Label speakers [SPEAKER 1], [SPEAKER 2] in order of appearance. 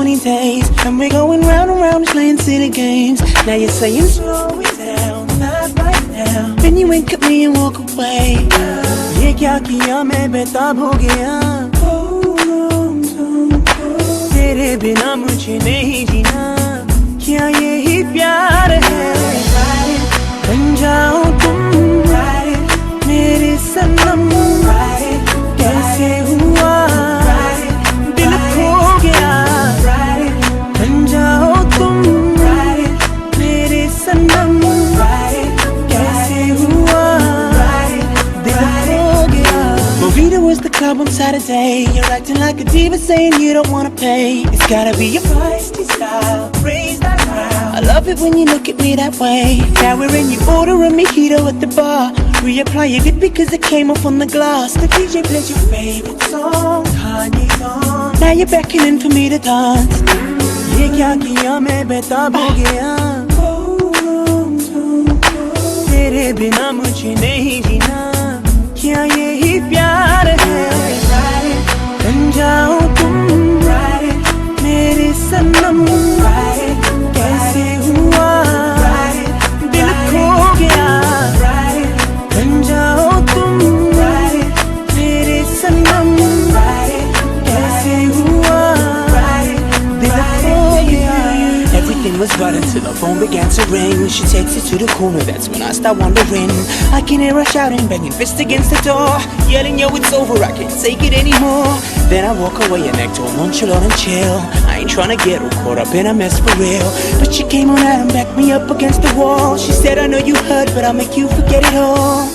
[SPEAKER 1] 20 days, and we're going round and round playing silly games. Now you're saying slow it down, not right now. Then you wink at me and walk away. ये क्या किया मैं बेताब हो गया, तेरे बिना मुझे नहीं जीना, क्या यही प्यार है? बन जाओ तुम मेरे सनम, कैसे हुआ दिल खो गया, बन जाओ तुम मेरे सनम, कैसे हुआ दिल खो गया. Movida was the club on Saturday. You're acting like a diva saying you don't wanna pay. It's gotta be your feisty style, raise that crowd. I love it when you look at me that way. Now we're in, you order a mojito at the bar. Reapply your lip because it came off on the glass. The DJ plays your favorite song, Kanye's on. Now you're beckoning for me to dance. ये क्या किया मैं बेताब हो गया, तेरे बिना मुझे नहीं जीना, क्या यही प्यार है? बन जाओ तुम मेरे सनम, कैसे हुआ दिल खो गया, बन जाओ तुम मेरे सनम, कैसे हुआ दिल खो गया. Everything was right until the phone began to ring. She takes it to the corner, that's when I start wondering. I can hear her shouting, banging fist against the door, yelling, yo, it's over, I can't take it anymore. Then I walk away and act all nonchalant and chill. I ain't tryna get all caught up in a mess for real. But she came on out and backed me up against the wall. She said, I know you heard, but I'll make you forget it all.